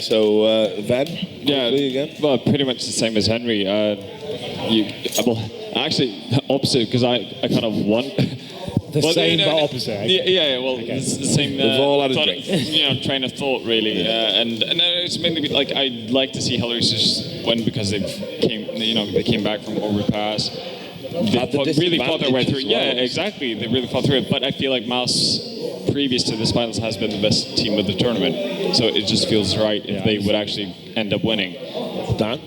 So, Van, yeah, again? well, pretty much the same as Henry. Actually, opposite, because I kind of won. The same but opposite. Yeah, well, okay. It's the same. We've all had a drink. Train of thought, really. And it's mainly like I'd like to see HellRaisers win because they came back from overpass. They really fought their way through. Well. Yeah, exactly. They really fought through it. But I feel like Mouse, previous to this finals, has been the best team of the tournament. So it just feels right if they would actually end up winning. Dan?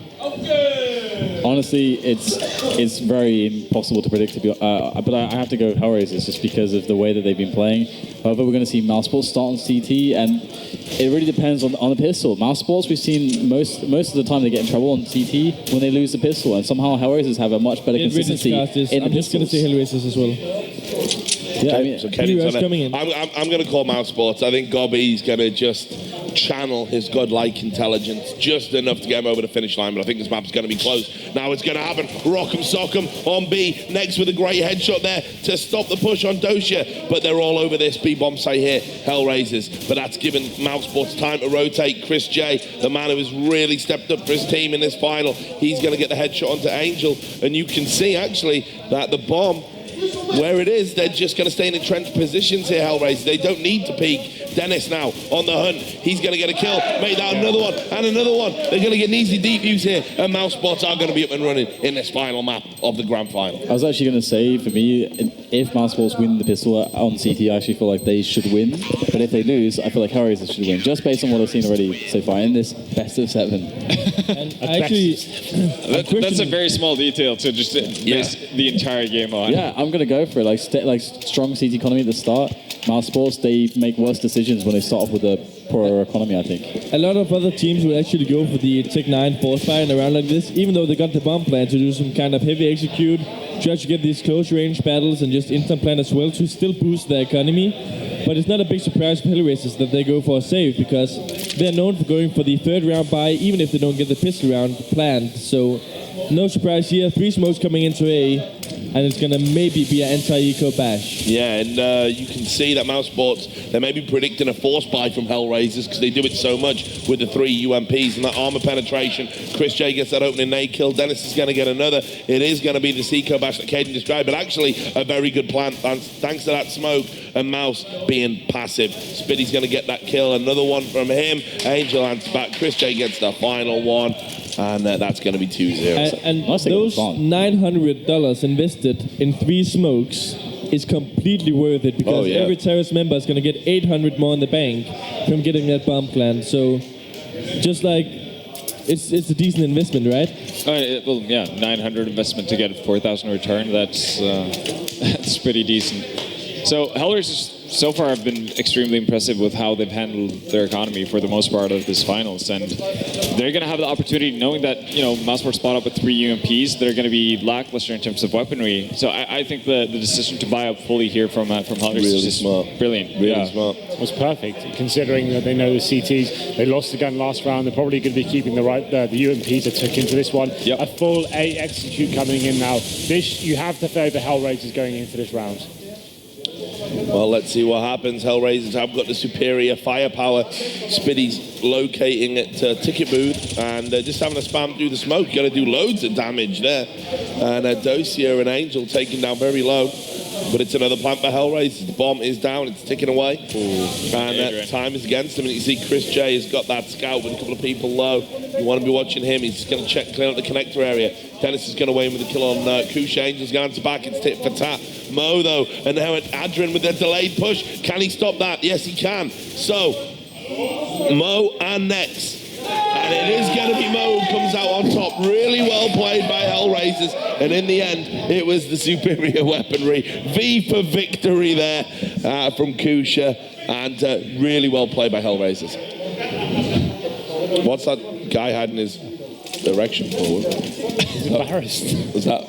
Honestly, it's very impossible to predict, but I have to go with HellRaisers just because of the way that they've been playing. However, we're going to see mousesports start on CT, and it really depends on the pistol. Mousesports, we've seen most of the time they get in trouble on CT when they lose the pistol, and somehow HellRaisers have a much better consistency in the pistols. I'm just going to say HellRaisers as well. Yeah, I mean, so I'm going to call mousesports. I think Gobby's going to just channel his godlike intelligence just enough to get him over the finish line, but I think this map's going to be close. Now it's going to happen. Rock'em Sock'em on B, next with a great headshot there to stop the push on Dosia, but they're all over this B-bomb site here, HellRaisers, but that's given mousesports time to rotate. Chris J, the man who has really stepped up for his team in this final, he's going to get the headshot onto Angel, and you can see actually that the bomb, where it is, they're just going to stay in entrenched positions here, HellRaisers. They don't need to peek. Dennis now on the hunt. He's going to get a kill. Make that another one and another one. They're going to get an easy deep use here, and mousesports are going to be up and running in this final map of the grand final. I was actually going to say, for me, if mousesports win the pistol on CT, I actually feel like they should win. But if they lose, I feel like HellRaisers should win, just based on what I've seen already so far in this best of 7. And actually, that's a very small detail to just base the entire game on. Yeah, I'm going to go for it. Like strong CT economy at the start. Mousesports, they make worse decisions when they start off with a poorer economy, I think. A lot of other teams will actually go for the Tech 9 force fire in a round like this, even though they got the bomb plan to do some kind of heavy execute, try to get these close range battles and just instant plan as well to still boost their economy. But it's not a big surprise for HellRaisers that they go for a save, because they're known for going for the third round buy, even if they don't get the pistol round planned. So no surprise here, 3 smokes coming into A, and it's going to maybe be an anti-eco bash. Yeah, and you can see that mousesports, they may be predicting a force buy from HellRaisers because they do it so much with the 3 UMPs and that armor penetration. Chris J gets that opening nade kill. Dennis is going to get another. It is going to be this eco bash that Caden described, but actually a very good plan thanks to that smoke and Mouse being passive. Spiddy's going to get that kill. Another one from him. Angel hands back. Chris J gets the final one. And that's going to be 2-0. And those $900 invested in 3 smokes is completely worth it, because every terrorist member is going to get 800 more in the bank from getting that bomb plan. So, just like, it's a decent investment, right? Well, yeah, 900 investment to get 4,000 return. That's pretty decent. So HellRaisers so far have been extremely impressive with how they've handled their economy for the most part of this finals, and they're going to have the opportunity, knowing that mousesports spot up with 3 UMPs, they're going to be lackluster in terms of weapery. So I think the decision to buy up fully here from HellRaisers is just smart. Brilliant. Really smart. It was perfect, considering that they know the CTs. They lost the gun last round. They're probably going to be keeping the UMPs that took into this one. Yep. A full A execute coming in now. You have to favour HellRaisers going into this round. Well, let's see what happens. HellRaisers have got the superior firepower. Spiddy's locating at ticket booth and just having a spam through the smoke. You got to do loads of damage there. And Dosia and Angel taken down very low. But it's another plant for HellRaisers. The bomb is down. It's ticking away. And time is against him. And you see Chris J has got that scout with a couple of people low. You want to be watching him. He's going to clear out the connector area. Dennis is going to win with a kill on Kush. Angel's going to answer back. It's tit for tat. Mo, though, and now at Adrian with their delayed push. Can he stop that? Yes, he can. So, Mo and Nex. And it is going to be Mo who comes out on top. Really well played by HellRaisers. And in the end, it was the superior weaponry. V for victory there from Kusha. And really well played by HellRaisers. What's that guy hiding his erection for? He's embarrassed. Was that?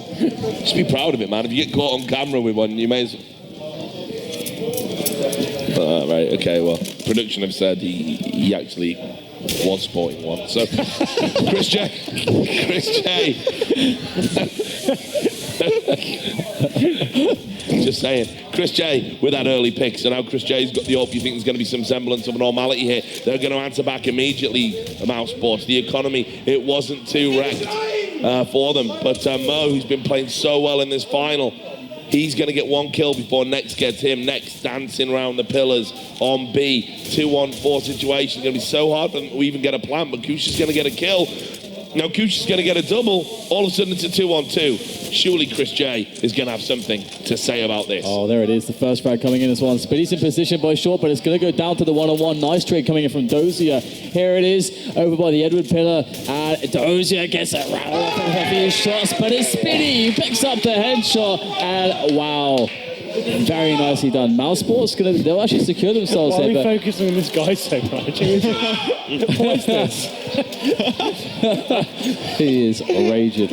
Just be proud of it, man. If you get caught on camera with one, you may as well. Right, okay, well, production have said he actually was sporting one. So, Chris J. Just saying. Chris J with that early pick. So now Chris J's got the hope. You think there's going to be some semblance of normality here. They're going to answer back immediately. mousesports, the economy, it wasn't too wrecked for them. But Mo, who's been playing so well in this final, he's going to get one kill before Next gets him. Next dancing around the pillars on B. 2-on-4 situation. It's going to be so hard for them to even get a plant, but Kush's going to get a kill. Now Kush's going to get a double. All of a sudden it's a 2-on-2. Surely Chris J is going to have something to say about this. Oh, there it is. The first frag coming in as well. Spitty's in position by short, but it's going to go down to the 1-on-1. Nice trade coming in from Dozier. Here it is, over by the Edward pillar. And Dozier gets it right off of a few shots, but it's Spitty who picks up the headshot. And wow. Very nicely done. mousesports, they'll actually secure themselves Why here. are we focusing on this guy so much? What is this? He is raging.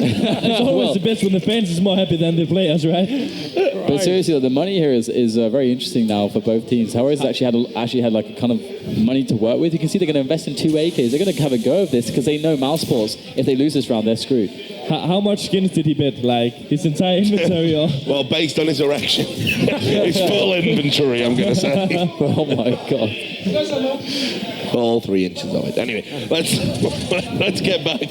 It's always the best when the fans is more happy than the players, right? But seriously, the money here is very interesting now for both teams. HellRaisers actually had like a kind of money to work with. You can see they're going to invest in 2 AKs. They're going to have a go of this because they know mousesports, if they lose this round, they're screwed. How much skins did he bet? Like his entire inventory? Or? Well, based on his erection, it's full inventory, I'm going to say. Oh my god. All 3 inches of it. Anyway, let's get back.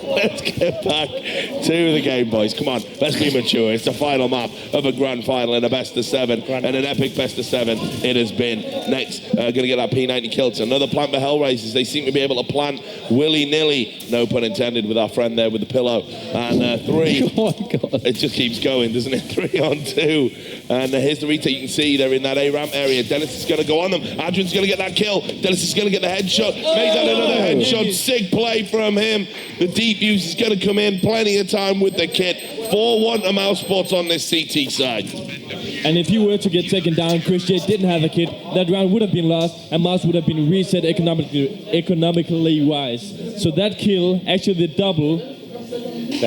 Let's get back to the game, boys. Come on, let's be mature. It's the final map of a grand final in a best of 7, and an epic best of 7 it has been. Next, going to get that P90 kill. It's another plant for HellRaisers. They seem to be able to plant willy-nilly, no pun intended, with our friend there with the pillow. And 3. Oh my god. It just keeps going, doesn't it? 3-on-2. And here's the retake. You can see they're in that A-ramp area. Dennis is going to go on them. Adrian's going to get that kill. Dennis is going to get the headshot. Makes that another headshot. Sick play from him. The deep use is going to come in. Plenty of time with the kit. 4-1 to mousesports on this CT side. And if you were to get taken down, Chris J didn't have a kit, that round would have been lost, and Mouse would have been reset economically wise. So that kill, actually the double,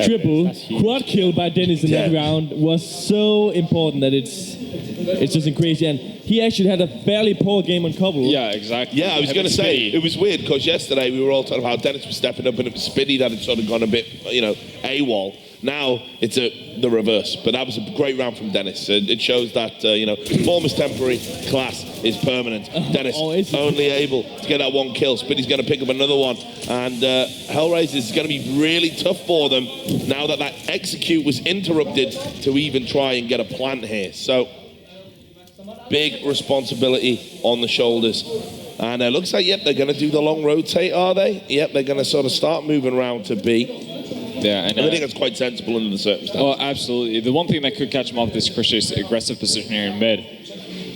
triple, quad kill by Dennis in that round was so important that it's just crazy. And he actually had a fairly poor game on Cobble. Yeah, exactly. Yeah, I was going to say, it was weird because yesterday we were all talking about how Dennis was stepping up and it was Spitty that had sort of gone a bit, AWOL. Now it's the reverse, but that was a great round from Dennis. It shows that form is temporary, class is permanent. Dennis only able to get that 1 kill. Spitty's going to pick up another one, and HellRaisers is going to be really tough for them now that execute was interrupted to even try and get a plant here. So big responsibility on the shoulders. And it looks like, they're going to do the long rotate, are they? Yep, they're going to sort of start moving around to B. Yeah, and I think that's quite sensible under the circumstances. Oh, absolutely. The one thing that could catch him off this Chris is aggressive position here in mid,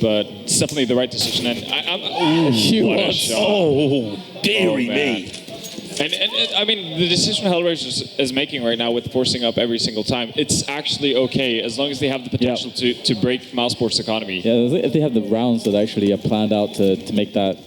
but it's definitely the right decision. And what a shot! Oh, dearie me! And I mean, the decision HellRaisers is making right now with forcing up every single time, it's actually okay as long as they have the potential to break mousesports' economy. Yeah, if they have the rounds that actually are planned out to make that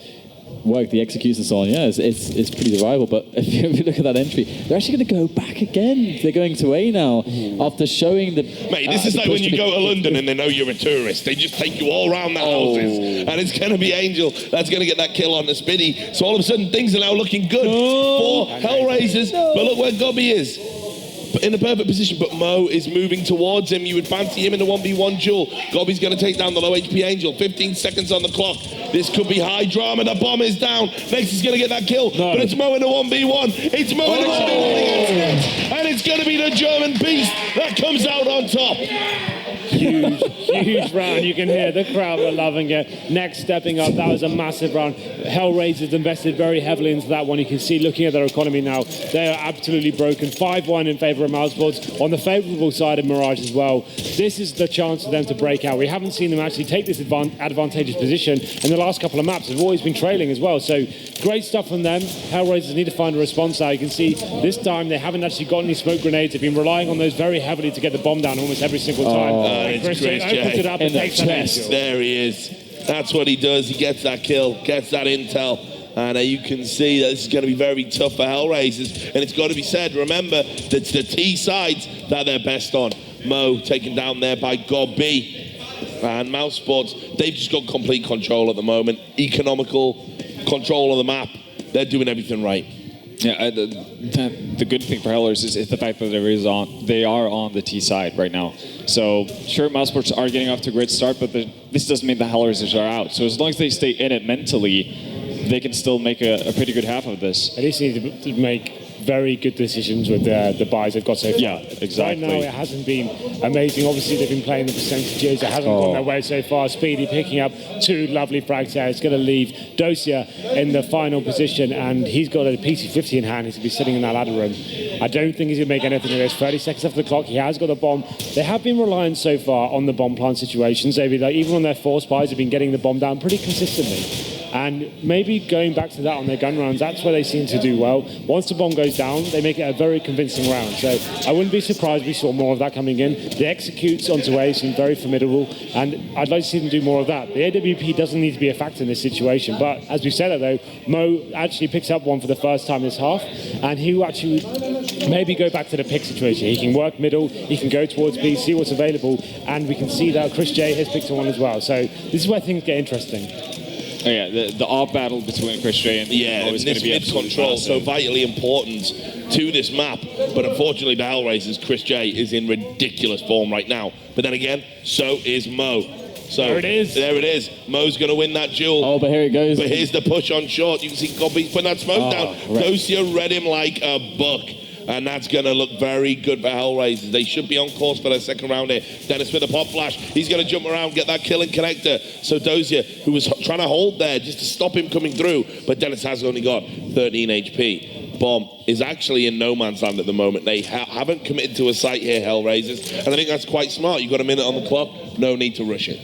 work, the executes and so on, it's pretty viable. But if you look at that entry, they're actually going to go back again. They're going to A now after showing the... Mate, this is like when you go to London and they know you're a tourist. They just take you all around the houses. And it's going to be Angel that's going to get that kill on the Spitty. So all of a sudden, things are now looking good for HellRaisers. But look where Gobby is. In a perfect position, but Mo is moving towards him. You would fancy him in a 1v1 duel. Gobby's going to take down the low HP Angel. 15 seconds on the clock. This could be high drama. The bomb is down. Next is going to get that kill, but it's Mo in a 1v1. It's Mo in a 1v1. And it's going to be the German beast that comes out on top. Huge round. You can hear the crowd are loving it. Next stepping up. That was a massive round. HellRaisers invested very heavily into that one. You can see, looking at their economy now, they are absolutely broken. 5-1 in favor of mousesports. On the favorable side of Mirage as well. This is the chance for them to break out. We haven't seen them actually take this advantageous position in the last couple of maps. They've always been trailing as well. So great stuff from them. HellRaisers need to find a response now. You can see this time they haven't actually got any smoke grenades. They've been relying on those very heavily to get the bomb down almost every single time. It's Chris opens it up and takes that Angel. There he is. That's what he does. He gets that kill, gets that intel. And you can see that this is going to be very tough for HellRaisers. And it's got to be said, remember, that's the T sides that they're best on. Mo taken down there by Gobby. And mousesports, they've just got complete control at the moment. Economical control of the map. They're doing everything right. Yeah, the good thing for HellRaisers is the fact that they are on the T side right now. So sure, mousesports are getting off to a great start, but this doesn't mean the HellRaisers are out. So as long as they stay in it mentally, they can still make a pretty good half of this. They just need to make very good decisions with the buys they've got so far. Yeah, exactly. Right now, it hasn't been amazing. Obviously, they've been playing the percentages. It hasn't gone their way so far. Speedy picking up 2 lovely frags there. It's going to leave Dosia in the final position, and he's got a PC-50 in hand. He's going to be sitting in that ladder room. I don't think he's going to make anything of this. 30 seconds after the clock, he has got a bomb. They have been relying so far on the bomb plant situations. They've been, like, even on their force buys, they've been getting the bomb down pretty consistently. And maybe going back to that on their gun rounds, that's where they seem to do well. Once the bomb goes down, they make it a very convincing round. So I wouldn't be surprised if we saw more of that coming in. The executes onto A seem very formidable, and I'd like to see them do more of that. The AWP doesn't need to be a factor in this situation, but as we said it though, Mo actually picks up one for the first time this half, and he will actually maybe go back to the pick situation. He can work middle, he can go towards B, see what's available, and we can see that Chris J has picked one as well. So this is where things get interesting. Oh yeah, the AWP battle between Chris J and Mo is going to be mid-control so vitally important to this map, but unfortunately the HellRaisers, Chris J is in ridiculous form right now. But then again, so is Mo. So there it is. There it is. Mo's going to win that duel. Oh, but here it goes. But here's the push on short. You can see Gobby's putting that smoke down. Dosia read him like a book. And that's going to look very good for HellRaisers. They should be on course for their second round here. Dennis with a pop flash. He's going to jump around, get that killing connector. So Dosia, who was trying to hold there just to stop him coming through, but Dennis has only got 13 HP. Bomb is actually in no man's land at the moment. They haven't committed to a site here, HellRaisers. And I think that's quite smart. You've got a minute on the clock. No need to rush it.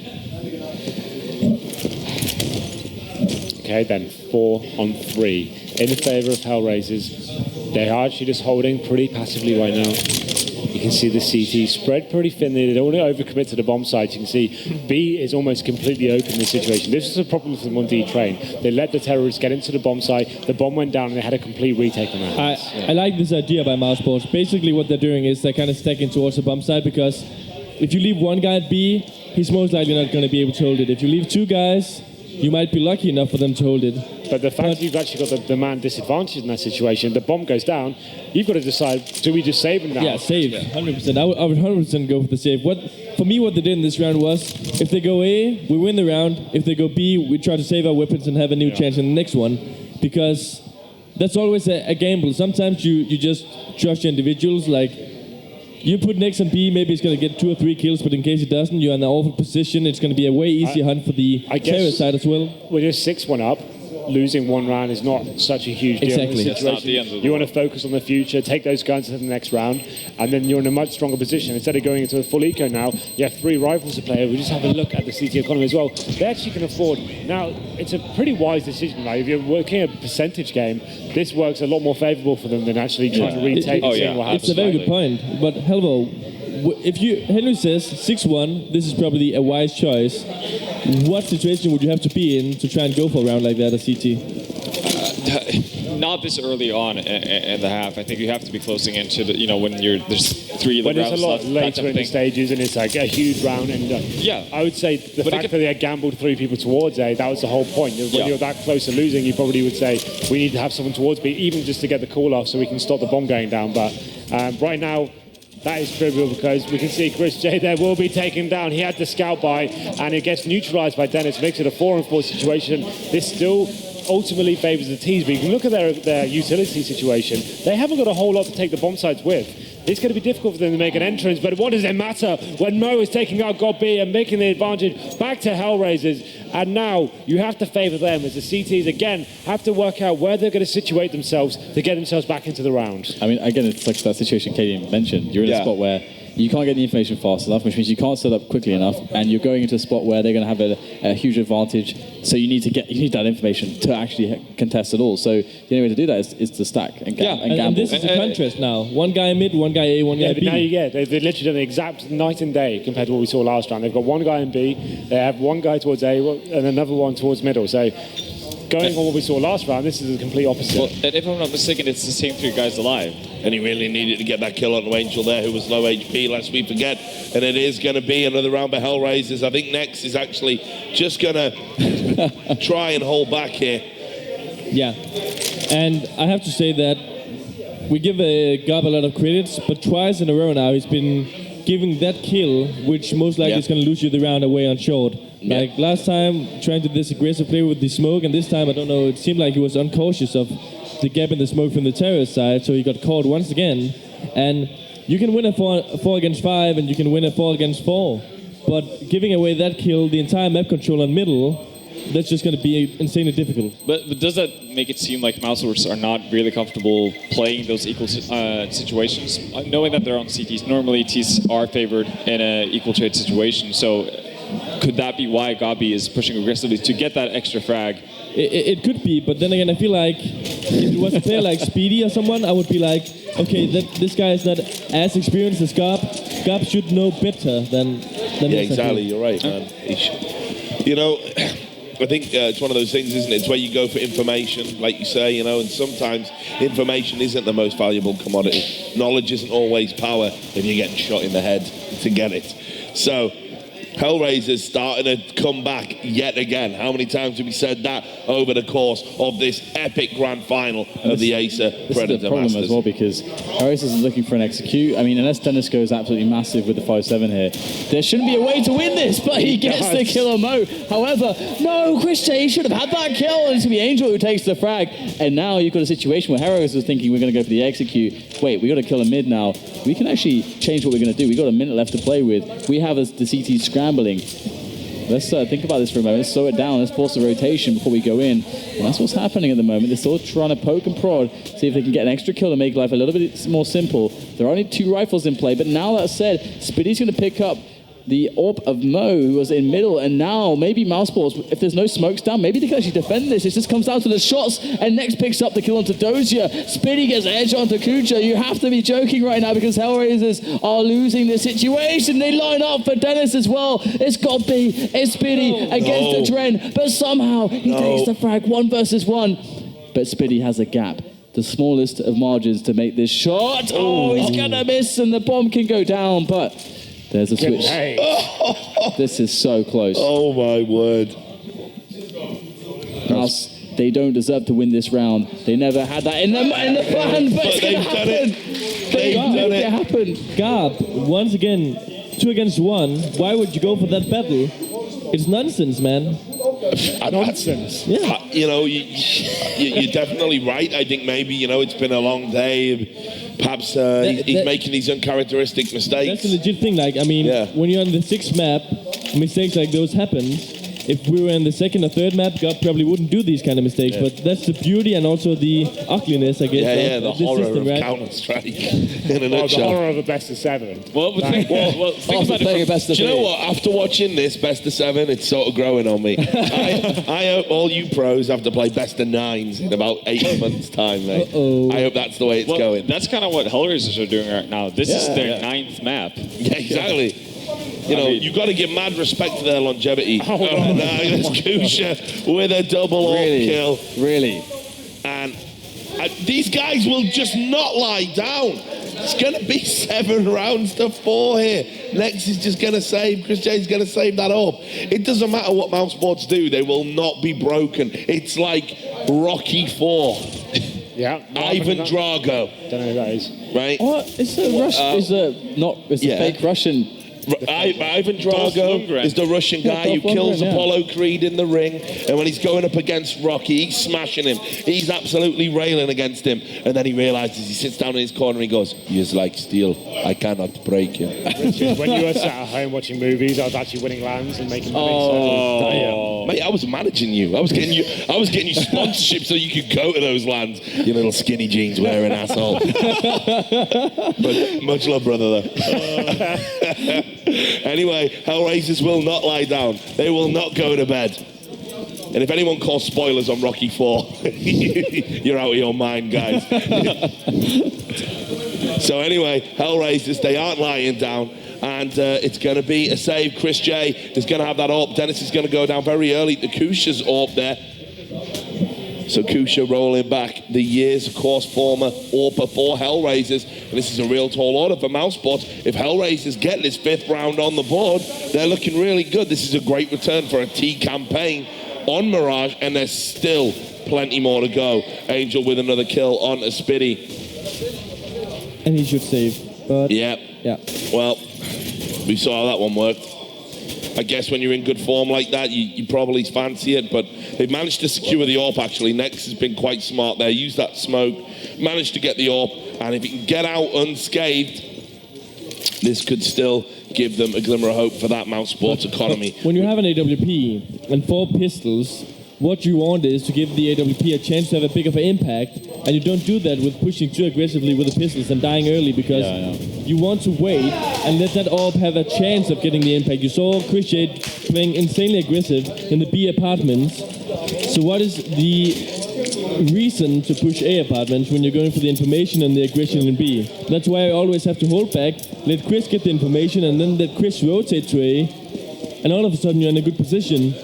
Okay, then 4 on 3 in favour of HellRaisers. They are actually just holding pretty passively right now. You can see the CT spread pretty thinly. They don't want to overcommit to the bomb site. You can see B is almost completely open in this situation. This is a problem for the 1D train. They let the terrorists get into the bomb site. The bomb went down and they had a complete retake on that. I like this idea by mousesports. Basically what they're doing is they're kind of stacking towards the bomb site, because if you leave one guy at B, he's most likely not going to be able to hold it. If you leave 2 guys, you might be lucky enough for them to hold it. But the fact you've actually got the man disadvantage in that situation, the bomb goes down, you've got to decide, do we just save him now? Yeah, save, 100%. I would 100% go for the save. For me, what they did in this round was, if they go A, we win the round. If they go B, we try to save our weapons and have a new chance in the next one. Because that's always a gamble. Sometimes you just trust your individuals, like, you put Nex on B, maybe it's going to get 2 or 3 kills, but in case it doesn't, you're in an awful position. It's going to be a way easier hunt for the terrorist side as well. We're just 6-1 up. Losing one round is not such a huge deal. Exactly. In this situation. You want to focus on the future, take those guns to the next round, and then you're in a much stronger position. Instead of going into a full eco now, you have 3 rifles to play. We just have a look at the CT economy as well. They actually can afford. Now, it's a pretty wise decision. Like, if you're working a percentage game, this works a lot more favourable for them than actually trying to retake and seeing what happens. It's a very good point. But Helvo, if Henry says 6-1, this is probably a wise choice. What situation would you have to be in to try and go for a round like that at CT? Not this early on in the half. I think you have to be closing into the, when there's 3 when rounds it's a lot left, later in the stages and it's like a huge round. And I would say the fact that they had gambled 3 people towards A, that was the whole point. When you're that close to losing, you probably would say we need to have someone towards B, even just to get the call off so we can stop the bomb going down. But right now, that is trivial because we can see Chris J there will be taken down. He had the scout by and it gets neutralized by Dennis. Makes it a 4-on-4 situation. This still ultimately favours the T's, but you can look at their utility situation. They haven't got a whole lot to take the bomb sites with. It's going to be difficult for them to make an entrance, but what does it matter when Mo is taking out God B and making the advantage back to HellRaisers? And now you have to favour them as the CTs again have to work out where they're going to situate themselves to get themselves back into the round. I mean, again, it's like that situation Katie mentioned. You're in a spot where you can't get the information fast enough, which means you can't set up quickly enough, and you're going into a spot where they're going to have a huge advantage. So you need that information to actually contest it all. So the only way to do that is to stack and gamble. And this is a contrast now. One guy mid, one guy A, one guy B. But now they've literally done the exact night and day compared to what we saw last round. They've got one guy in B, they have one guy towards A, and another one towards middle. So going on what we saw last round, this is the complete opposite. Well, and if I'm not mistaken, it's the same 3 guys alive. And he really needed to get that kill on Angel there, who was low HP, lest we forget. And it is going to be another round for HellRaisers. I think Nex is actually just going to try and hold back here. Yeah. And I have to say that we give Gob a lot of credits, but twice in a row now he's been giving that kill, which most likely is going to lose you the round away on short. Like last time, trying to do this aggressive play with the smoke, and this time, I don't know, it seemed like he was uncautious of the gap in the smoke from the terrorist side, so he got caught once again. And you can win a 4 against 5, and you can win a 4 against 4, but giving away that kill, the entire map control on middle, that's just going to be insanely difficult. But does that make it seem like mousesports are not really comfortable playing those equal situations? Knowing that they're on CTs, normally Ts are favored in an equal trade situation, so could that be why Gabi is pushing aggressively to get that extra frag? It could be, but then again, I feel like if it was a player like Speedy or someone, I would be like, okay, this guy is not as experienced as Gob. Gob should know better than Yeah, exactly. You're right, man. You know, I think it's one of those things, isn't it? It's where you go for information, like you say, you know, and sometimes information isn't the most valuable commodity. Knowledge isn't always power if you're getting shot in the head to get it. So, HellRaisers starting to come back yet again. How many times have we said that over the course of this epic grand final of the Acer Predator Masters? This is the problem as well, because HellRaisers is looking for an execute. I mean, unless Dennis goes absolutely massive with the 5-7 here, there shouldn't be a way to win this, but he gets the kill on Mo. However, no, Chris J should have had that kill, and it's going to be Angel who takes the frag. And now you've got a situation where HellRaisers is thinking we're going to go for the execute. Wait, we got to kill a mid now. We can actually change what we're going to do. We've got a minute left to play with. We have the CT scrambling. Let's think about this for a moment. Let's slow it down. Let's force the rotation before we go in. And that's what's happening at the moment. They're still trying to poke and prod, see if they can get an extra kill to make life a little bit more simple. There are only 2 rifles in play, but now that said, Spiddy's going to pick up the AWP of Mo, who was in middle, and now maybe mousesports, if there's no smokes down, maybe they can actually defend this. It just comes down to the shots, and next picks up the kill onto Dozier. Spiddy gets edge onto Kucha. You have to be joking right now because HellRaisers are losing this situation. They line up for Dennis as well. It's Gobi, it's Spiddy against the Dren, but somehow he takes the frag 1 versus 1. But Spiddy has a gap, the smallest of margins to make this shot. Oh, he's gonna miss, and the bomb can go down, but there's a switch. This is so close. Oh my word. They don't deserve to win this round. They never had that in the plan, but it's going to happen. They've done it happen. Gob, once again, 2 against 1. Why would you go for that battle? It's nonsense, man. Nonsense. Yeah. You know, you're definitely right. I think maybe, you know, it's been a long day. Perhaps he's making these uncharacteristic mistakes. That's a legit thing. Like, I mean, when you're on the 6th map, mistakes like those happen. If we were in the 2nd or 3rd map, God probably wouldn't do these kind of mistakes. But that's the beauty and also the ugliness, I guess. The horror system, of Counter-Strike. In a nutshell. The horror of a best of 7. Well, think about it. Do you know what? After watching this best of 7, it's sort of growing on me. I hope all you pros have to play best of 9s in about 8 months' time, mate. I hope that's the way it's going. That's kind of what HellRaisers are doing right now. This is their 9th map. Yeah, exactly. You know, you've got to give mad respect to their longevity. That's Kusha with a double kill. Really? And these guys will just not lie down. It's going to be 7 rounds to 4 here. Next is just going to save. Chris J's going to save that up. It doesn't matter what mousesports do. They will not be broken. It's like Rocky 4. Yeah. Ivan Drago. Don't know who that is. Right? Oh, it's a fake Russian. Ivan Drago is the Russian guy who kills Apollo Creed in the ring, and when he's going up against Rocky, he's smashing him. He's absolutely railing against him, and then he realizes, he sits down in his corner and he goes, "He is like steel. I cannot break him." Richard, when you were sat at home watching movies, I was actually winning lands and making money. Mate, I was managing you. I was getting you sponsorship so you could go to those lands. You little skinny jeans wearing asshole. But much love, brother. Though. Anyway, HellRaisers will not lie down. They will not go to bed. And if anyone calls spoilers on Rocky 4, you're out of your mind, guys. So anyway, HellRaisers, they aren't lying down. And it's going to be a save. Chris J is going to have that AWP. Dennis is going to go down very early. The Kusha's AWP there. So Kusha rolling back the years, of course, former AWPer for HellRaisers. And this is a real tall order for mousesports. If HellRaisers get this 5th round on the board, they're looking really good. This is a great return for a T campaign. on Mirage, and there's still plenty more to go. Angel with another kill on a Spitty. And he should save. But Yeah. Well, we saw how that one worked. I guess when you're in good form like that, you probably fancy it, but they've managed to secure the AWP, actually. Nex has been quite smart there. Used that smoke, managed to get the AWP, and if he can get out unscathed, this could still give them a glimmer of hope for that mousesports economy. when you have an AWP and 4 pistols, what you want is to give the AWP a chance to have a big of an impact, and you don't do that with pushing too aggressively with the pistols and dying early, because you want to wait and let that AWP have a chance of getting the impact. You saw Chris J playing insanely aggressive in the B apartments. So what is the reason to push A apartments when you're going for the information and the aggression in B? That's why I always have to hold back, let Chris get the information, and then let Chris rotate to A, and all of a sudden you're in a good position,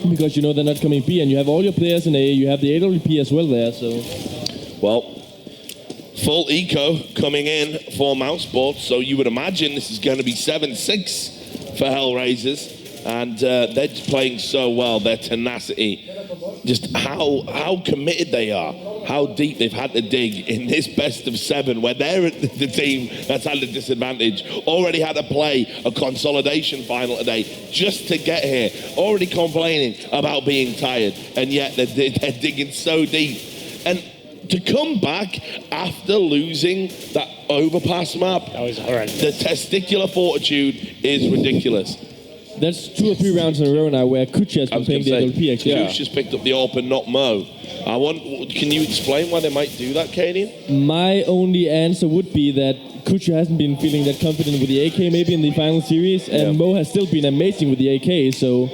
because you know they're not coming B, and you have all your players in A, you have the AWP as well there, so... Well, full eco coming in for mousesports, so you would imagine this is going to be 7-6 for HellRaisers, and they're just playing so well, their tenacity, just how committed they are, how deep they've had to dig in this best of 7, where they're the team that's had the disadvantage, already had to play a consolidation final today just to get here, already complaining about being tired, and yet they're digging so deep. And to come back after losing that overpass map, That was horrendous. the testicular fortitude is ridiculous. That's 2 or 3 rounds in a row now where Kucha has I been was playing going the to say, AWP, actually. Kuch just picked up the AWP and not Mo. Can you explain why they might do that, Katie? My only answer would be that Kucha hasn't been feeling that confident with the AK maybe in the final series, and Mo has still been amazing with the AK, so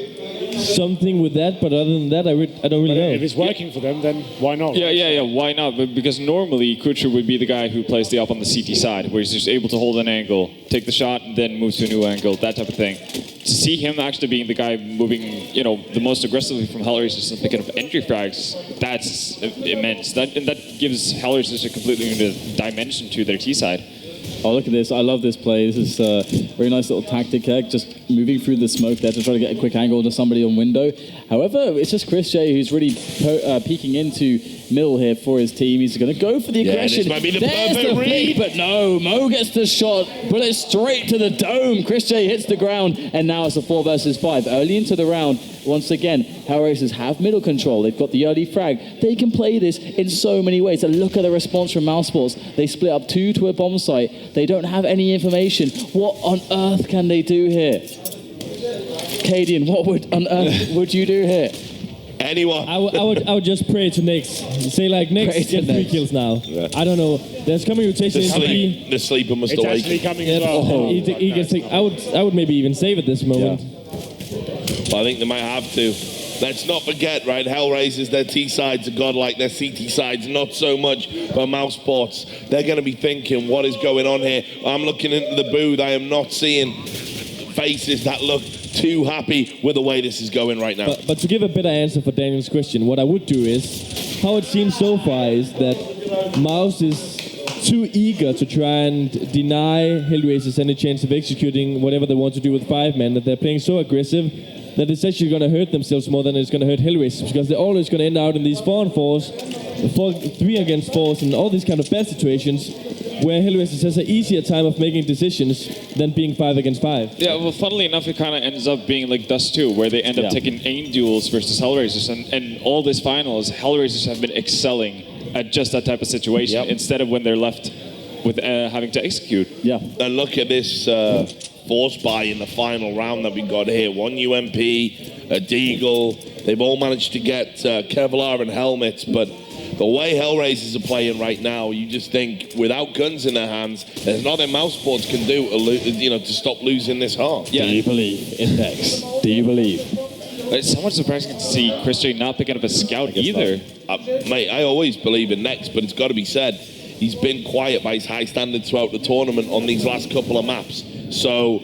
something with that, but other than that, I don't really know. If it's working for them, then why not? Yeah, why not? But because normally Kucher would be the guy who plays the up on the CT side, where he's just able to hold an angle, take the shot, and then move to a new angle, that type of thing. To see him actually being the guy moving, the most aggressively from HellRaisers and picking up entry frags, that's immense. That gives HellRaisers a completely new dimension to their T side. Oh, look at this. I love this play. This is a very nice little tactic here, just moving through the smoke there to try to get a quick angle to somebody on window. However, it's just Chris J who's really peeking into middle here for his team. He's going to go for the aggression. This might be the There's perfect the read. flick, but no, Mo gets the shot, bullet straight to the dome. Chris J hits the ground, and now it's a 4 versus 5. Early into the round, once again, HellRaisers have middle control. They've got the early frag. They can play this in so many ways. And look at the response from mousesports. They split up 2 to a bomb site. They don't have any information. What on earth can they do here? Cadian, what on earth would you do here? Anyone? I would just pray to Nex. Say like, Nex, Pray to get 3 Nex. kills now. I don't know. There's coming rotation into B. The sleeper must It's actually awaken. coming as well. He gets I would maybe even save at this moment. I think they might have to. Let's not forget, right, HellRaisers, their T sides are godlike, their CT sides not so much, but mousesports, they're going to be thinking, what is going on here? I'm looking into the booth, I am not seeing faces that look too happy with the way this is going right now. But to give a better answer for Daniel's question, what I would do is, how it seems so far is that Mouse is too eager to try and deny HellRaisers any chance of executing whatever they want to do with 5-man, that they're playing so aggressive that it's actually going to hurt themselves more than it's going to hurt HellRaisers, because they're always going to end out in these 4-on-4s, 3 against 4s, and all these kind of bad situations where HellRaisers has an easier time of making decisions than being 5 against 5. Yeah, well, funnily enough, it kind of ends up being like Dust 2, where they end up taking aim duels versus HellRaisers, and all these finals, HellRaisers have been excelling at just that type of situation, instead of when they're left with having to execute. Yeah. And look at this force buy in the final round that we got here. 1 UMP, a Deagle. They've all managed to get Kevlar and helmets, but the way HellRaisers are playing right now, you just think without guns in their hands, there's nothing mousesports can do to stop losing this half. Yeah. Do you believe in Nex? Do you believe? It's somewhat surprising to see Chris J not picking up a scout either. Mate, I always believe in Nex, but it's got to be said, he's been quiet by his high standards throughout the tournament on these last couple of maps. So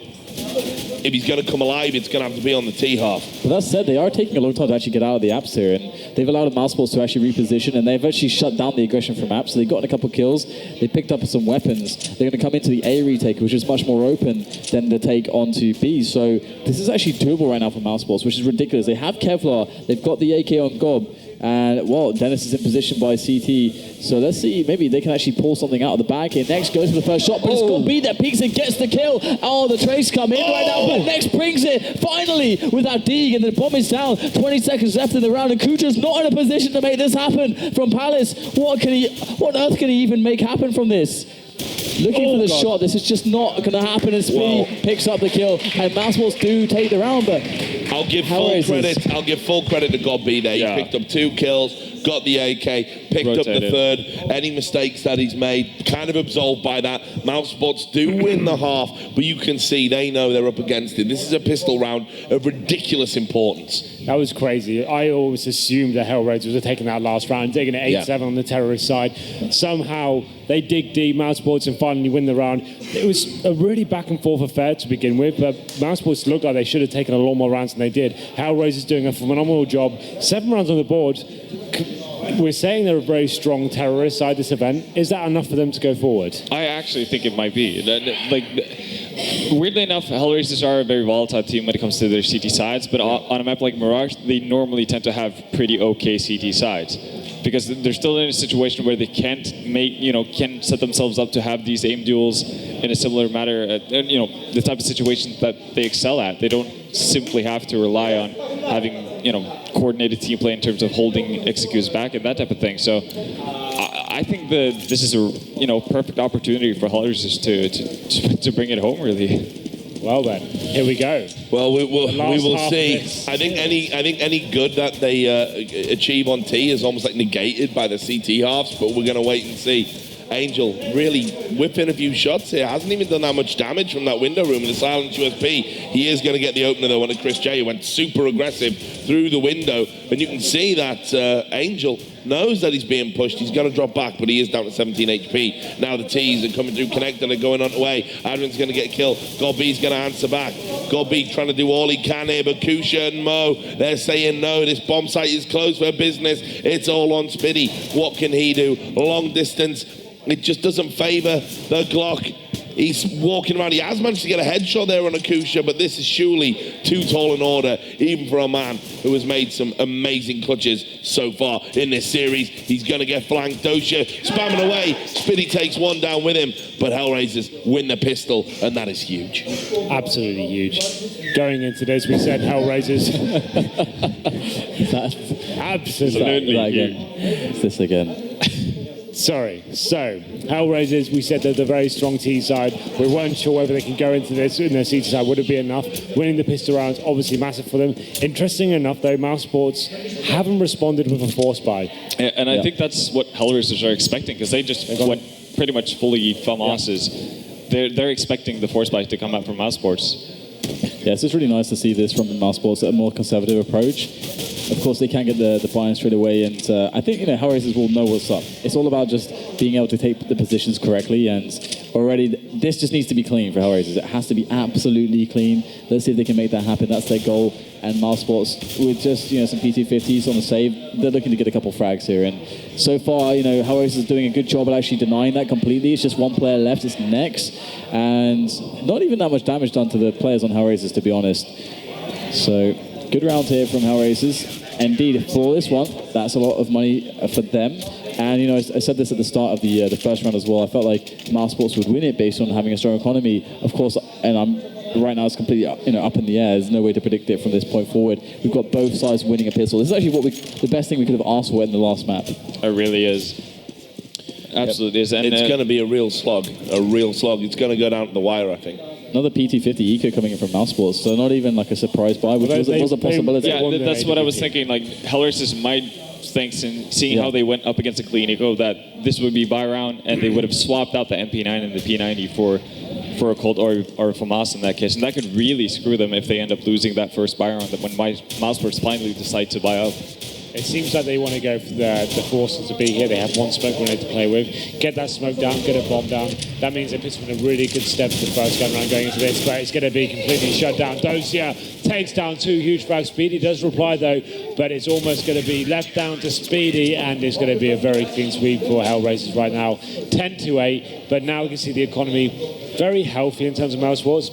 if he's going to come alive, it's going to have to be on the T half. But that said, they are taking a long time to actually get out of the apps here, and they've allowed mousesports to actually reposition, and they've actually shut down the aggression from apps. So they've gotten a couple kills. They picked up some weapons. They're going to come into the A retake, which is much more open than the take onto B. So this is actually doable right now for mousesports, which is ridiculous. They have Kevlar. They've got the AK on Gob. And, well, Dennis is in position by CT. So let's see, maybe they can actually pull something out of the bag here. Next goes for the first shot, but it's got B that peeks and gets the kill. Oh, the trace come in right now, but Next brings it, finally, without Deeg, and the bomb is down. 20 seconds left in the round, and Kutra's not in a position to make this happen from Palace. What on earth can he even make happen from this? Looking for the shot, this is just not going to happen, and Speedy picks up the kill, and mousesports do take the round, but I'll give full credit to God B there. He picked up 2 kills, got the AK, picked up the third. Any mistakes that he's made, kind of absolved by that. Mousesports do win the half, but you can see they know they're up against it. This is a pistol round of ridiculous importance. That was crazy. I always assumed that HellRaisers were taking that last round, taking it 8-7 on the terrorist side. Somehow they dig deep, mousesports, and finally win the round. It was a really back and forth affair to begin with, but mousesports looked like they should have taken a lot more rounds than they did. HellRaisers doing a phenomenal job. 7 rounds on the board. We're saying they're a very strong terrorist side this event. Is that enough for them to go forward? I actually think it might be. Weirdly enough, HellRaisers are a very volatile team when it comes to their CT sides, but on a map like Mirage, they normally tend to have pretty okay CT sides, because they're still in a situation where they can't set themselves up to have these aim duels in a similar manner. The type of situations that they excel at. They don't simply have to rely on having coordinated team play in terms of holding executes back and that type of thing. So I think that this is a perfect opportunity for HellRaisers to bring it home, really. Well then, here we go. Well, we will see. I think any good that they achieve on T is almost like negated by the CT halves, but we're going to wait and see. Angel really whipping a few shots here. Hasn't even done that much damage from that window room in the silent USP. He is going to get the opener though on a Chris J, who went super aggressive through the window. And you can see that Angel knows that he's being pushed. He's going to drop back, but he is down to 17 HP. Now the T's are coming through, connected, are going on the way. Adrian's going to get killed. Godby's going to answer back. Godby trying to do all he can here, but Kusha and Mo, they're saying no. This bomb site is closed for business. It's all on Spiddy. What can he do? Long distance. It just doesn't favour the Glock. He's walking around. He has managed to get a headshot there on Akusha, but this is surely too tall an order, even for a man who has made some amazing clutches so far in this series. He's going to get flanked. Dosha spamming away. Spiddy takes one down with him, but HellRaisers win the pistol, and that is huge. Absolutely huge. Going into this, we said HellRaisers. Absolutely huge. It's this again. Sorry. So, HellRaisers, we said they're the very strong T side. We weren't sure whether they can go into this in their CT side. Would it be enough? Winning the pistol rounds, obviously massive for them. Interesting enough, though, mousesports haven't responded with a force buy. And I think that's what HellRaisers are expecting, because they just went pretty much fully FAMASs. They're expecting the force buy to come out from mousesports. Yeah, so it's really nice to see this from the mousesports, a more conservative approach. Of course, they can't get the buy-in straight away, and I think HellRaisers will know what's up. It's all about just being able to take the positions correctly, and already this just needs to be clean for HellRaisers. It has to be absolutely clean. Let's see if they can make that happen. That's their goal. And mousesports, with just some PT50s on the save, they're looking to get a couple frags here. And so far, HellRaisers is doing a good job at actually denying that completely. It's just one player left. It's Nex, and not even that much damage done to the players on HellRaisers, to be honest. So good round here from HellRaisers. Indeed, for this one, that's a lot of money for them. And I said this at the start of the first round as well. I felt like mousesports would win it based on having a strong economy. Of course, right now it's completely up in the air. There's no way to predict it from this point forward. We've got both sides winning a pistol. This is actually the best thing we could have asked for in the last map. It really is. Absolutely is. And it's going to be a real slog. It's going to go down to the wire, I think. Another PT50 eco coming in from mousesports, so not even like a surprise buy, which was a possibility. Yeah, that's what I was thinking. Like HellRaisers might think, seeing how they went up against a clean eco, that this would be buy round, and they would have swapped out the MP9 and the P90 for a Colt or a FAMAS in that case, and that could really screw them if they end up losing that first buy round when mousesports finally decide to buy up. It seems like they want to go for the forces to be here. They have one smoke grenade to play with. Get that smoke down, get a bomb down. That means it puts them in a really good step for the first gun round going into this, but it's going to be completely shut down. Dosia takes down 2 huge frags. Speedy does reply though, but it's almost going to be left down to Speedy, and it's going to be a very clean sweep for HellRaisers right now. 10-8, but now we can see the economy very healthy in terms of mousesports.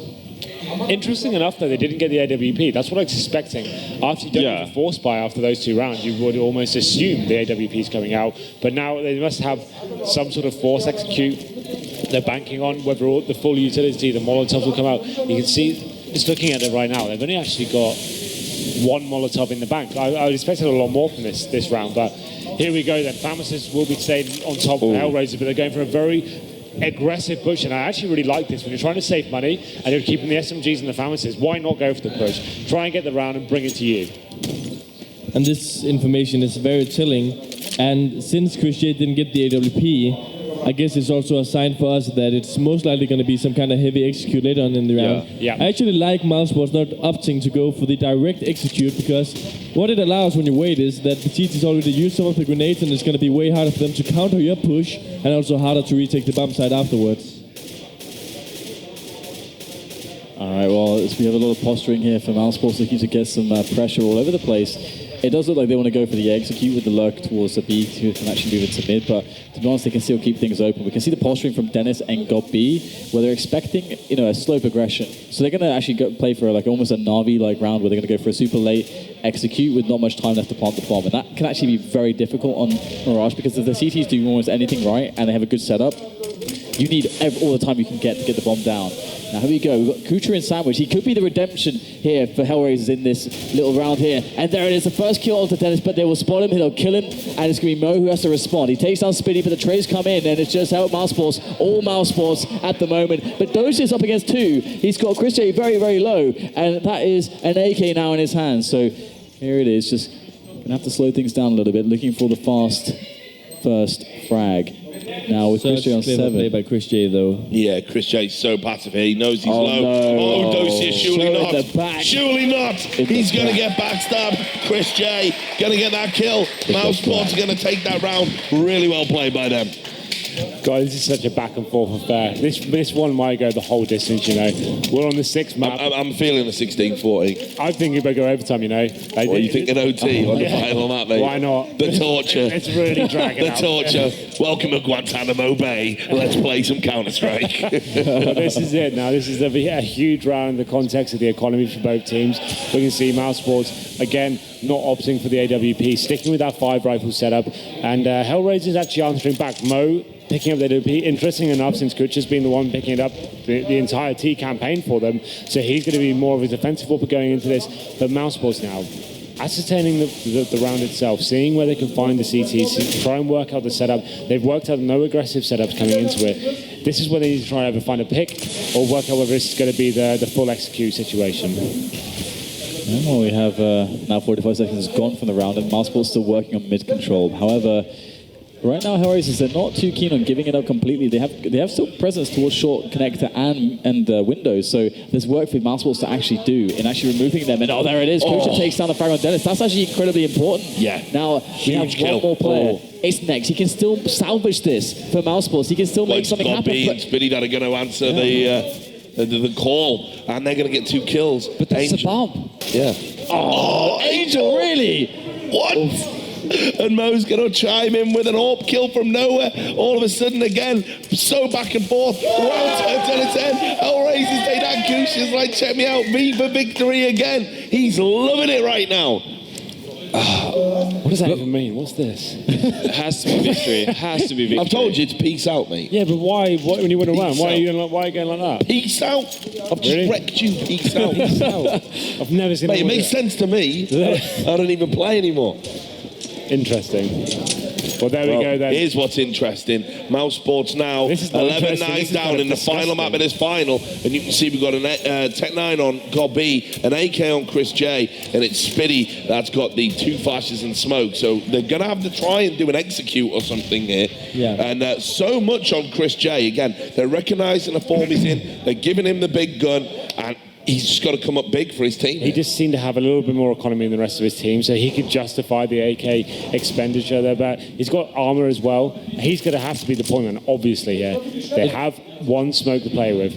Interesting enough, though, they didn't get the AWP. That's what I was expecting. After you don't have a force buy after those 2 rounds, you would almost assume the AWP is coming out. But now they must have some sort of force execute they're banking on, whether all the full utility, the Molotovs will come out. You can see, just looking at it right now, they've only actually got 1 Molotov in the bank. I would expect a lot more from this round, but here we go then. Pharmacists will be staying on top of the HellRaisers, but they're going for a very aggressive push, and I actually really like this. When you're trying to save money and you're keeping the SMGs and the pharmacists, why not go for the push? Try and get the round and bring it to you. And this information is very telling. And since Chris J didn't get the AWP, I guess it's also a sign for us that it's most likely going to be some kind of heavy execute later on in the round. Yeah. I actually like mousesports not opting to go for the direct execute, because what it allows when you wait is that the CT's already used some of the grenades, and it's going to be way harder for them to counter your push, and also harder to retake the bomb site afterwards. All right, well, we have a lot of posturing here for mousesports, looking to get some pressure all over the place. It does look like they want to go for the execute with the lurk towards the B, who can actually move into mid, but to be honest, they can still keep things open. We can see the posturing from Dennis and GOB, where they're expecting, a slow progression. So they're going to actually play for almost a Na'Vi-like round, where they're going to go for a super late execute with not much time left to plant the bomb. And that can actually be very difficult on Mirage, because if the CTs do almost anything right and they have a good setup, you need all the time you can get to get the bomb down. Now, here we go. We've got Kucher and Sandwich. He could be the redemption here for HellRaisers in this little round here. And there it is, the first kill onto Dennis, but they will spot him, they'll kill him, and it's going to be Mo who has to respond. He takes down Spinny, but the trades come in, and it's just out mousesports, all mousesports at the moment. But Dozi's up against 2. He's got Chris J very, very low, and that is an AK now in his hands. So here it is, just going to have to slow things down a little bit, looking for the fast first frag. Now with Chris J on 7. Play by Chris J though. Yeah, Chris J's so passive here. He knows he's low. No. Dosia, surely So not. in the back. Surely not. He's going to get backstabbed. Chris J going to get that kill. Mousesports are going to take that round. Really well played by them. God, this is such a back and forth affair. This one might go the whole distance, We're on the 6th map. I'm feeling a 16-40. I think it better go overtime, What, you think an OT on the final map, mate? Why not? The torture. It's really dragging The out. torture. Welcome to Guantanamo Bay. Let's play some Counter-Strike. This is it now. This is a huge round in the context of the economy for both teams. We can see mousesports, again, not opting for the AWP, sticking with that 5 rifle setup. And HellRaisers actually answering back. Mo picking up the AWP. Interesting enough, since Kutcher's been the one picking it up the entire T campaign for them. So he's going to be more of a defensive whooper going into this. But mousesports now, ascertaining the round itself, seeing where they can find the CTs, try and work out the setup. They've worked out no aggressive setups coming into it. This is where they need to try and either find a pick or work out whether it's going to be the full execute situation. Well, we have now 45 seconds gone from the round, and mousesports still working on mid control. However, right now, HellRaisers, they're not too keen on giving it up completely. They have still presence towards short connector and windows, so there's work for mousesports to actually do in actually removing them. And there it is. Kucher takes down the frag on Dennis. That's actually incredibly important. Yeah. Now we have kill. one more player. It's next. He can still salvage this for mousesports. He can still make something happen. and Spinny that are going to answer the call, and they're going to get 2 kills. But that's a bomb. Yeah. Oh, Angel, really? What? And Mo's going to chime in with an AWP kill from nowhere. All of a sudden, again, so back and forth. Round turn to 10. HellRaisers, they that goose is like, check me out. Me for victory again. He's loving it right now. What does that even mean? What's this? It has to be victory. It has to be victory. I've told you it's peace out, mate. Yeah, but why when you went around? Peace Why are out. you going like that? Peace out. I've just Really? wrecked you. Peace out. I've never seen Mate, it anyone do makes sense to me. I don't even play anymore. Interesting. Well, there we go then. Here's what's interesting. Mousesports now, This is not 11 interesting. This 9 is down kind of in the final map of this final. And you can see we've got a Tech 9 on Gobby, an AK on Chris J, and it's Spitty that's got the 2 flashes and smoke. So they're going to have to try and do an execute or something here. Yeah. And so much on Chris J. Again, they're recognizing the form he's in. They're giving him the big gun. And he's just got to come up big for his team. He just seemed to have a little bit more economy than the rest of his team, so he could justify the AK expenditure there. But he's got armor as well. He's going to have to be the point man, obviously. Yeah, they have one smoke to play with.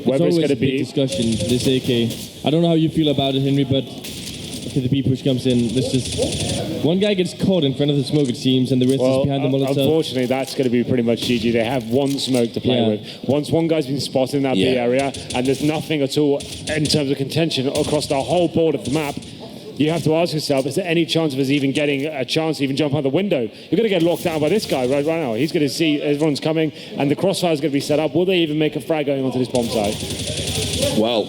Whether it's going to be discussion, this AK. I don't know how you feel about it, Henry, but okay, the B push comes in. Let's just one guy gets caught in front of the smoke, it seems, and the rest is behind the Molotov. Unfortunately, that's going to be pretty much GG. They have one smoke to play with. Once one guy's been spotted in that B area, and there's nothing at all in terms of contention across the whole board of the map, you have to ask yourself, is there any chance of us even getting a chance to even jump out the window? You're going to get locked down by this guy right now. He's going to see everyone's coming, and the crossfire is going to be set up. Will they even make a frag going onto this bomb site? Well,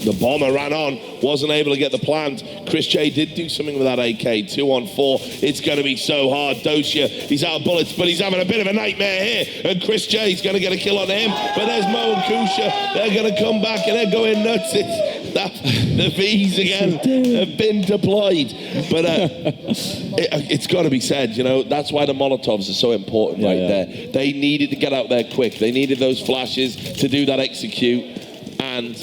the bomber ran on, wasn't able to get the plant. Chris J did do something with that AK, 2 on 4. It's going to be so hard. Dosia, he's out of bullets, but he's having a bit of a nightmare here. And Chris J's going to get a kill on him. But there's Mo and Kusha. They're going to come back and they're going nuts. The V's again have been deployed. But it's got to be said, you know, that's why the Molotovs are so important there. They needed to get out there quick. They needed those flashes to do that execute. And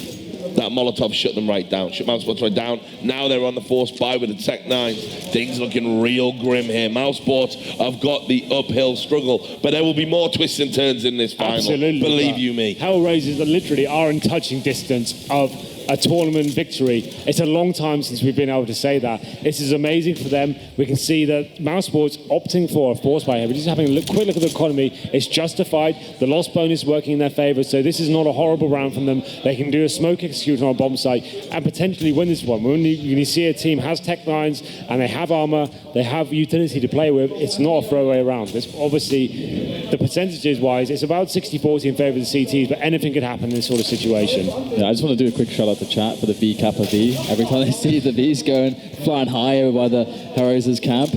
that Molotov shut them right down. Shut mousesports right down. Now they're on the force buy with the Tech 9. Things looking real grim here. Mousesports have got the uphill struggle, but there will be more twists and turns in this final. Absolutely. Believe you me. HellRaisers literally are in touching distance of a tournament victory. It's a long time since we've been able to say that. This is amazing for them. We can see that mousesports opting for a force buy here. We're just having a quick look at the economy. It's justified. The loss bonus working in their favor. So this is not a horrible round from them. They can do a smoke execution on a bomb site and potentially win this one. When you see a team has Tech 9s and they have armor, they have utility to play with, it's not a throwaway round. It's obviously, the percentages wise, it's about 60-40 in favor of the CTs, but anything could happen in this sort of situation. Yeah, I just want to do a quick shout out to chat for the V Kappa V. Every time they see the V's flying high over by the HellRaisers camp.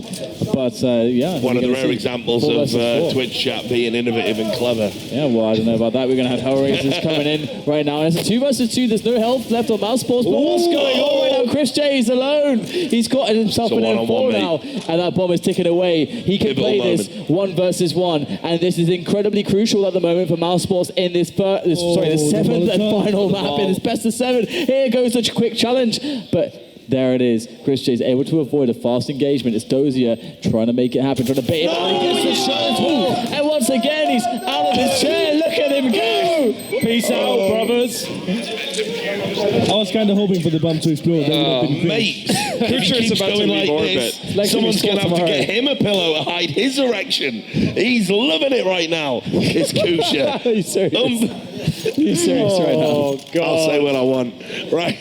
But yeah. One of the rare examples of Twitch chat being innovative and clever. Yeah, well, I don't know about that. We're going to have HellRaisers coming in right now. And it's a 2 versus 2. There's no health left on mousesports. But what's going on right now? Chris J is alone. He's got himself an M4 now. And that bomb is ticking away. He can play this 1 versus 1. And this is incredibly crucial at the moment for mousesports in this the 7th and final map in this best of 7. Here goes the quick challenge. But there it is. Chris J is able to avoid a fast engagement. It's Dozier trying to make it happen, trying to bait him out. He gets the shot as well. And once again, he's out of his chair. Look at him go. Peace out, brothers. I was kind of hoping for the bomb to explode. Mate, if he keeps going like this, Like someone's going to have to tomorrow. get him a pillow to hide his erection. He's loving it right now. It's Kusha. He's serious. He's serious right now. Oh, God. I'll say what I want. Right.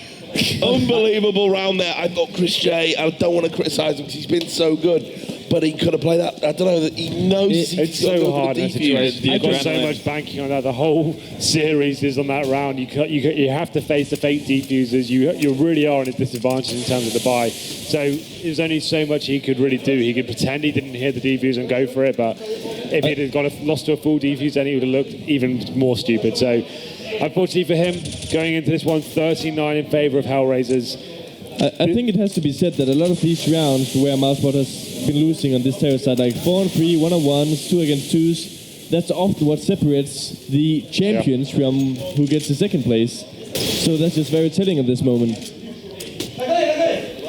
Unbelievable round there. I thought Chris J, I don't want to criticise him because he's been so good. But he could have played that. I don't know. That he knows It's so hard in that situation. You've got so much banking on that. The whole series is on that round. You have to face the fake defusers. You really are at a disadvantage in terms of the buy. So there's only so much he could really do. He could pretend he didn't hear the defuse and go for it. But if he had lost to a full defuse, then he would have looked even more stupid. So unfortunately for him, going into this one, 39 in favour of HellRaisers. I think it has to be said that a lot of these rounds where mousesports has been losing on this terror side, like 4-on-3, 1-on-1s, 2 against 2s, that's often what separates the champions from who gets the second place. So that's just very telling of this moment.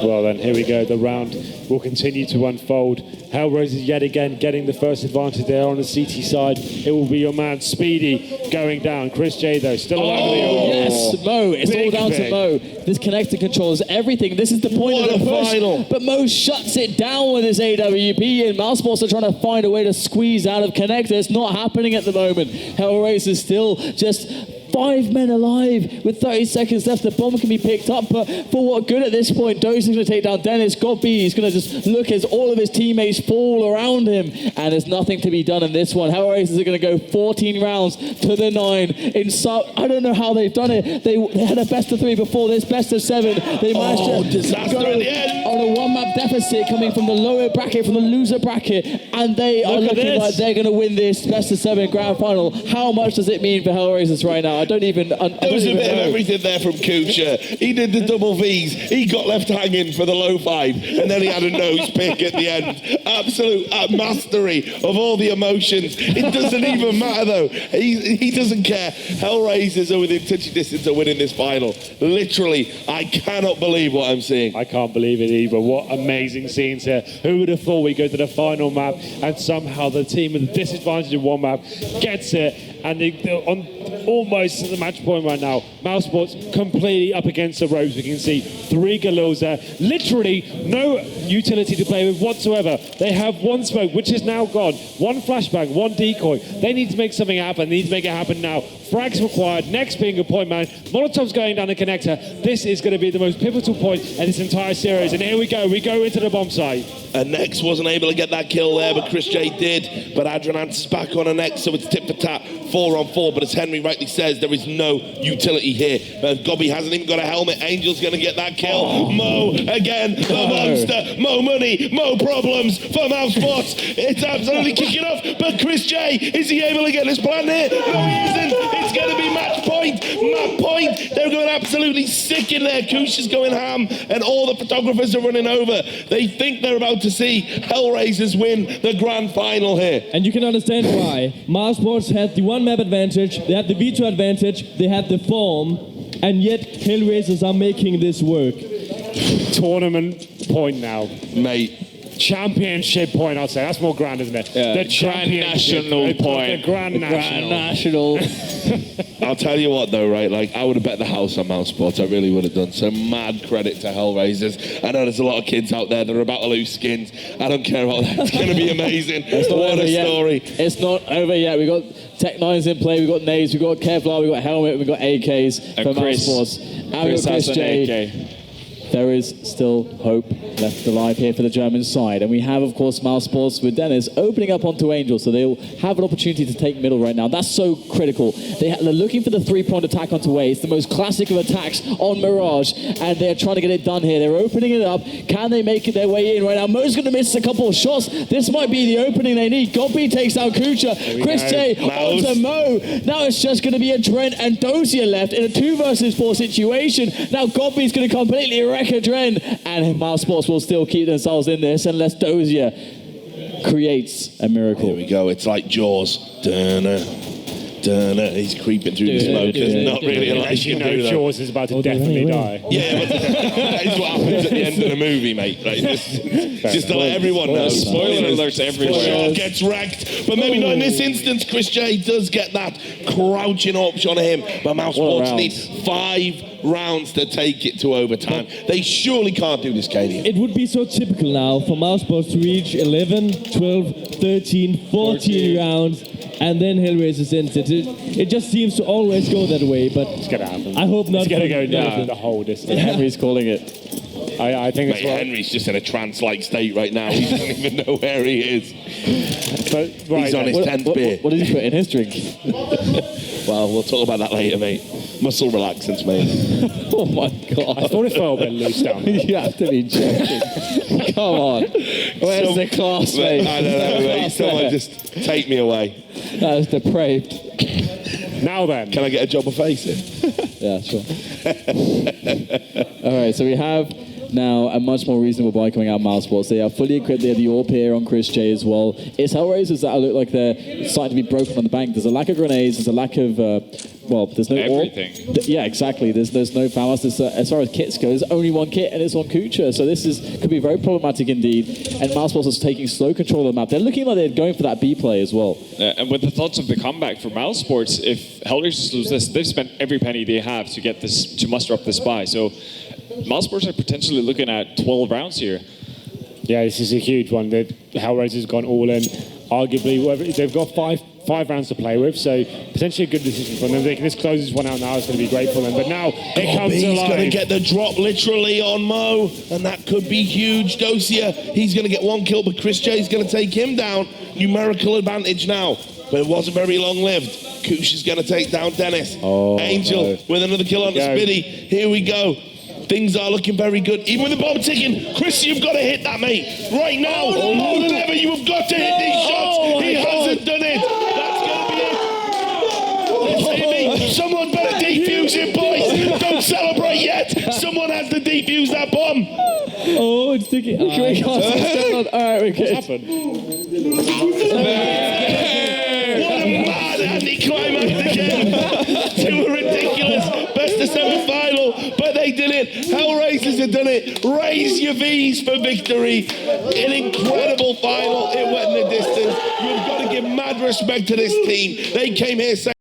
Well then, here we go. The round will continue to unfold. HellRaisers yet again getting the first advantage there on the CT side. It will be your man Speedy going down. Chris J though still alive. Yes, Mo. It's all down to Mo. This connector controls everything. This is the point of the push. Final. But Mo shuts it down with his AWP, and mousesports are trying to find a way to squeeze out of connector. It's not happening at the moment. HellRaisers still just 5 men alive with 30 seconds left. The bomb can be picked up, but for what good at this point? Dozier's going to take down Dennis. Godby, he's going to just look as all of his teammates fall around him, and there's nothing to be done in this one. HellRaisers are going to go 14 rounds to the 9. I don't know how they've done it. They had a best of 3 before this best of 7. They managed to disaster go at the end. on a 1-map deficit coming from the lower bracket, from the loser bracket, and they are looking like they're going to win this best of 7 grand final. How much does it mean for HellRaisers right now? I don't even. There was a bit of everything there from Kucha. He did the double Vs. He got left hanging for the low 5, and then he had a nose pick at the end. Absolute mastery of all the emotions. It doesn't even matter though. He doesn't care. HellRaisers are within touching distance of winning this final. Literally, I cannot believe what I'm seeing. I can't believe it either. What amazing scenes here. Who would have thought we go to the final map and somehow the team with the disadvantage in one map gets it, and they're on almost at the match point right now. mousesports completely up against the ropes. We can see 3 Galils there. Literally no utility to play with whatsoever. They have 1 smoke, which is now gone. 1 flashbang, 1 decoy. They need to make something happen. They need to make it happen now. Frags required. Next being a point man. Molotov's going down the connector. This is going to be the most pivotal point in this entire series. And here we go. We go into the bomb site. And Nex wasn't able to get that kill there, but Chris J did. But Adranance is back on a Nex, so it's tit for tat, 4 on 4. But as Henry rightly says, there is no utility here. Gobby hasn't even got a helmet. Angel's going to get that kill. Mo again, the monster. Mo money, Mo problems for mousesports. It's absolutely kicking off. But Chris J, is he able to get this plan here? No, he isn't. It's going to be match point. Map point. They're going absolutely sick in there. Kush is going ham, and all the photographers are running over. They think they're about to see HellRaisers win the grand final here. And you can understand why. mousesports had the 1 map advantage, they had the V2 advantage, they had the form, and yet HellRaisers are making this work. Tournament point now. Mate. Championship point, I'd say. That's more grand, isn't it? Yeah, the Grand National point. The Grand National. I'll tell you what though, right? Like, I would have bet the house on mousesports. I really would have done. So mad credit to HellRaisers. I know there's a lot of kids out there that are about to lose skins. I don't care about that. It's going to be amazing. What a story. It's not over yet. We've got Tech 9s in play. We've got Naves. We've got Kevlar. We've got Helmet. We've got AKs for mousesports. And we've got Chris J. AK. There is still hope left alive here for the German side. And we have, of course, mousesports with Dennis opening up onto Angel, so they'll have an opportunity to take middle right now. That's so critical. They're looking for the 3-pronged attack onto A. It's the most classic of attacks on Mirage, and they're trying to get it done here. They're opening it up. Can they make it their way in right now? Mo's going to miss a couple of shots. This might be the opening they need. Gobby takes out Kucha. Chris J onto Mo. Now it's just going to be a Dren and Dozier left in a 2 versus 4 situation. Now Gobby's going to completely wreck a Dren, and mousesports will still keep themselves in this unless Dozier creates a miracle. Here we go. It's like Jaws. He's creeping through the smoke. There's not really a lot you can do. Jaws is about to definitely die. Yeah, but that is what happens at the end of the movie, mate. Like, just to let everyone know. Spoiler alerts everywhere. Shaw gets wrecked, but maybe not in this instance. Chris J does get that crouching option on him, but mousesports need 5 rounds to take it to overtime. They surely can't do this, Katie. It would be so typical now for mousesports to reach 11, 12, 13, 14 rounds, and then HellRaisers ends it. It just seems to always go that way, but It's going to happen. I hope not. It's going to go down the whole distance. Henry's calling it. I think Mate, Henry's just in a trance-like state right now. He doesn't even know where he is. But, right, He's on his 10th beer. What did he put in his drink? Well, we'll talk about that later, mate. Muscle relaxants, mate. Oh my God. I thought it felt a bit loose down there. You have to be joking. Come on. Where's the class, mate? I don't know, mate. Someone just take me away. That was depraved. Now then. Can I get a job of facing? Yeah, sure. All right, so we have now a much more reasonable buy coming out of mousesports. They are fully equipped. They have the AWP here on Chris J as well. It's HellRaisers that look like they're starting to be broken on the bank. There's a lack of grenades. There's a lack of, there's no everything. Yeah, exactly. There's no FAMAS. As far as kits go, there's only 1 kit, and it's on Kucha. So this could be very problematic indeed. And mousesports is taking slow control of the map. They're looking like they're going for that B play as well. And with the thoughts of the comeback for mousesports, if HellRaisers lose this, they've spent every penny they have to get this, to muster up this buy. So mousesports are potentially looking at 12 rounds here. Yeah, this is a huge one. HellRaisers gone all in. Arguably, they've got five rounds to play with, so potentially a good decision for them. They can just close this one out now. It's going to be great for them. But now it comes to life. He's going to get the drop literally on Mo, and that could be huge. Dozier, he's going to get 1 kill, but Chris J is going to take him down. Numerical advantage now, but it wasn't very long-lived. Kush is going to take down Dennis. Angel with another kill on the Spitty. Here we go. Things are looking very good. Even with the bomb ticking, Chris, you've got to hit that, mate. Right now, more than ever, you have got to hit these shots. He hasn't done it. That's going to be it. Let's hit me. Someone better sticky. We can't see Stefan. All right, we're good. What a mad anticlimax again to a ridiculous best of seven final, but they did it. HellRaisers have done it. Raise your V's for victory. An incredible final. It went in the distance. You've got to give mad respect to this team. They came here saying